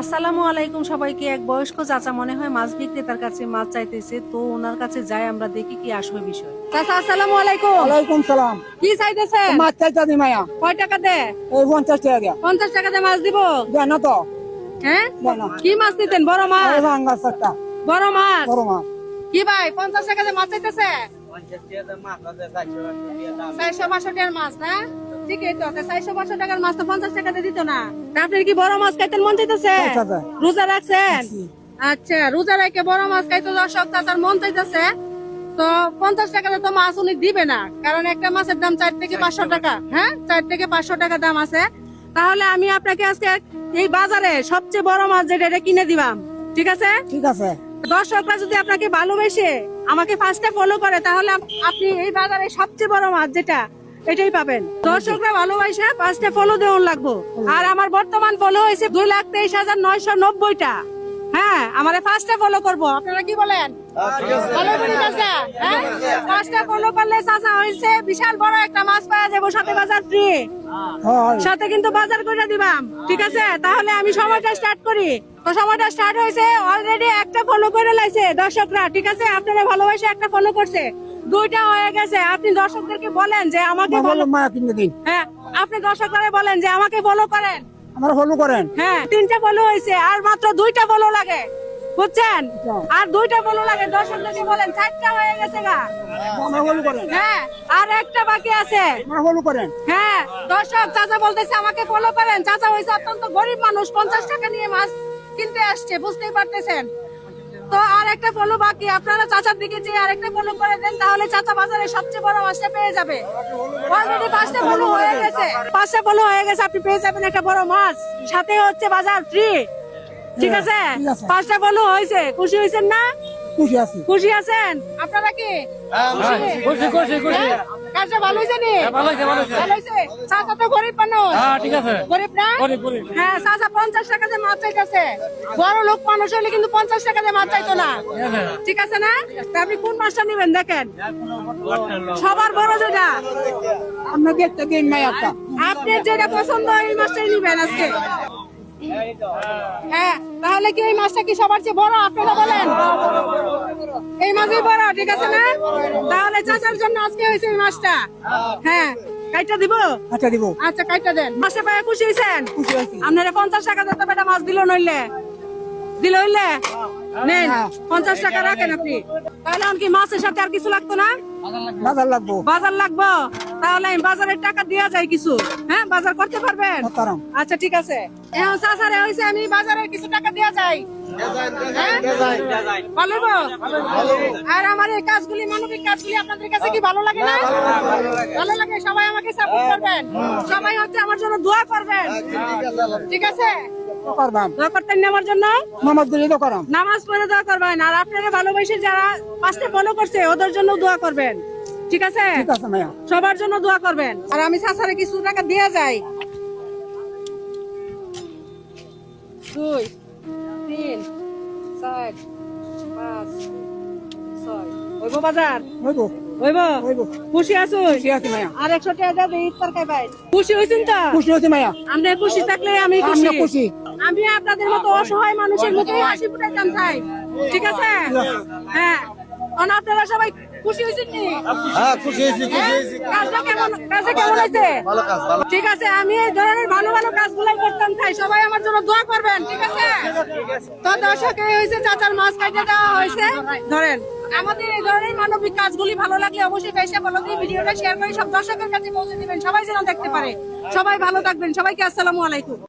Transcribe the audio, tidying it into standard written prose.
আসসালামু আলাইকুম সবাইকে। এক বয়স্ক চাচা মনে হয় মাছ বিক্রেতার কাছে মাছ চাইতেছে, তো ওনার কাছে যাই আমরা দেখি কি আসল বিষয়। চাচা আসসালামু আলাইকুম। ওয়ালাইকুম সালাম। কি চাইতেছেন? মাছ চাইতা দি মায়া। কয় টাকা দে? এই 50 টাকা দিয়া। 50 টাকা দিয়ে মাছ দিব? দেন না তো। হ্যাঁ দেন না। কি মাছ নিতেন? বড় মাছ? এই ভাঙ্গা সত্তা। বড় মাছ? বড় মাছ। কি ভাই 50 টাকা দিয়ে মাছ চাইতেছে? 400-500 টাকার মাছ না? ঠিকই তো। 400-500 টাকার মাছ তো 50 টাকা দিয়ে দিত না। আপনার কি বড় মাছ খাইতেন মন চাইতেছে? রোজা রাখছেন? আচ্ছা, রোজা রেখে বড় মাছ খাইতে দর্শক চাচার মন চাইতেছে, তো 50 টাকাতে তো মাছ উনি দিবে না, কারণ একটা মাছের দাম 4 থেকে 500 টাকা। হ্যাঁ, 4 থেকে 500 টাকা দাম আছে। তাহলে আমি আপনাকে আজকে এই বাজারে সবচেয়ে বড় মাছ যেটা এটা কিনে দিবাম, ঠিক আছে? ঠিক আছে। দর্শকরা যদি আপনাকে ভালোবেসে আমাকে ফার্স্টে ফলো করে, তাহলে আপনি এই বাজারে সবচেয়ে বড় মাছ যেটা এটাই পাবেন। দর্শকরা ভালোবাসে ফার্স্টে ফলো দেওয়ার লাগবো। আর আমার বর্তমান ফলো হয়েছে 2,23,990টা। হ্যাঁ, আমারে ফার্স্টে ফলো করবো। আপনারা কি বলেন? ভালো করে চাচা, হ্যাঁ, ফার্স্টে ফলো করলে চাচা হয়েছে বিশাল বড় একটা মাছ পাওয়া যাবো, সাথে বাজার ফ্রি, সাথে কিন্তু বাজার করে দিবাম, ঠিক আছে? তাহলে আমি সময়টা স্টার্ট করি। তো সময়টা স্টার্ট হয়েছে, অলরেডি একটা ফলো করে লাইছে দর্শকরা, ঠিক আছে? আপনারা ভালোবাসে একটা ফলো করছে, 2টা হয়ে গেছে। আপনি দর্শকদেরকে বলেন যে আমাকে বলো মায়া কিনে দিন। হ্যাঁ, আপনি দর্শকরা বলেন যে আমাকে ফলো করেন। আমরা ফলো করেন। হ্যাঁ, 3টা ফলো হয়েছে, আর মাত্র 2টা ফলো লাগে, বুঝছেন? আর 2টা ফলো লাগে। দর্শকদেরকে বলেন 4টা হয়ে গেছে গা। আমরা ফলো করেন। হ্যাঁ, আর একটা বাকি আছে। আমরা ফলো করেন। হ্যাঁ, দর্শক চাচা বলতেছে আমাকে ফলো করেন। চাচা হয়েছে অত্যন্ত গরিব মানুষ, 50 টাকা নিয়ে মাছ কিনতে আসছে, বুঝতেই পারতেছেন। তো আর একটা ফলো বাকি। আপনারা চাচার দিকে চেয়ে আরেকটা ফলো করে দেন, তাহলে চাচা বাজারে সবচেয়ে বড় মাছটা পেয়ে যাবে। অলরেডি 5টা ফলো হয়ে গেছে, 5টা ফলো হয়ে গেছে, আপনি পেয়ে যাবেন একটা বড় মাছ, সাথে হচ্ছে বাজার ফ্রি, ঠিক আছে? 5টা ফলো হয়েছে, খুশি হয়েছেন না? খুশি আছি। খুশি আছেন আপনারা? কি খুশি? কাজটা ভালো হয়েছে নি? ভালো হয়েছে। চাচা তো গরিব মানুষ, ঠিক আছে। গরিব না? হ্যাঁ, চাচা 50 টাকা দিয়ে মাছ চাইতেছে। বড় লোক মানুষ হলে কিন্তু 50 টাকা দিয়ে মাছ চাইতো না, ঠিক আছে না? তা আপনি কোন মাছটা নিবেন দেখেন, সবার বড় যেটা আমরা দেখতে দিন মায়াটা। আপনার যেটা পছন্দ এই মাছটাই নিবেন আজকে। হ্যাঁ, তাহলে কি এই মাছটা কি সবার চেয়ে বড়? আপনারা বলেন এই মাছই বড়, ঠিক আছে না? তাহলে চাচার জন্য আজকে হয়েছে এই মাছটা। হ্যাঁ, কাইটা দিব? আচ্ছা দিব। আচ্ছা, কাইটা দেন। মাছে পায়ে খুশি হয়েছেন? খুশি আছি। আপনারা 50 টাকা দিতে বেটা মাছ দিল নইলে নেন, 50 টাকা রাখেন আপনি। তাহলে আমি কি মাছের সাথে আর কিছু লাগতো না? বাজার লাগবো। বাজার লাগবো, তাহলে আমি বাজারের টাকা দিয়া যাই কিছু। হ্যাঁ, বাজার করতে পারবেন? করতাম। আচ্ছা, ঠিক আছে। এখন চাচারে হয়েছে আমি বাজারের কিছু টাকা দিয়া যাই। হ্যাঁ? ভালো গো? আর আমার এই কাজগুলি, মানবিক কাজগুলি আপনাদের কাছে কি ভালো লাগে না? ভালো লাগে। সবাই আমাকে সাপোর্ট করবেন, সবাই হচ্ছে আমার জন্য দোয়া করবেন, ঠিক আছে? করবাম। দোয়া করতেন না আমার জন্য? নামাজ দিলে তো করাম। নামাজ পড়ে দোয়া করবেন, আর আপনারা ভালোবেসে যারা 5টা ফলো করছে ওদের জন্য দোয়া করবেন, ঠিক আছে? ঠিক আছে মায়া। সবার জন্য দোয়া করবেন। আর আমি চাচারে কিছু টাকা দিয়ে যাই। 2 3 4 5 6 হইব বাজার? হইব। হইব? হইব। খুশি আছো? খুশি আছি মায়া। আর 100 টাকা দিয়ে ইফতার খাইবাই। খুশি হইছেন তো? খুশি হইছে মায়া। আপনি খুশি থাকলে আমি খুশি। আমরা খুশি। আমি আপনাদের মতো অসহায় মানুষের মুখে হাসি ফুটাইতাম চাই, ঠিক আছে? হ্যাঁ, আপনারা সবাই খুশি হয়েছেন নি? হ্যাঁ, খুশি হয়েছি, খুশি হয়েছি। কাজটা কেমন হয়েছে? ভালো কাজ, ভালো। ঠিক আছে, আমি এই ধরনের ভালো ভালো কাজগুলাই করতাম চাই। সবাই আমার জন্য দোয়া করবেন, ঠিক আছে? তো দর্শক, এই হয়েছে চাচার মাছ কাটে দেওয়া হয়েছে। ধরেন, আমাদের এই ধরনের মানবিক কাজগুলি ভালো লাগলে অবশ্যই পেশা ফলো দিয়ে ভিডিওটা শেয়ার করে সব দর্শকের কাছে পৌঁছে দিবেন, সবাই যেন দেখতে পারে। সবাই ভালো থাকবেন, সবাইকে আসসালামু আলাইকুম।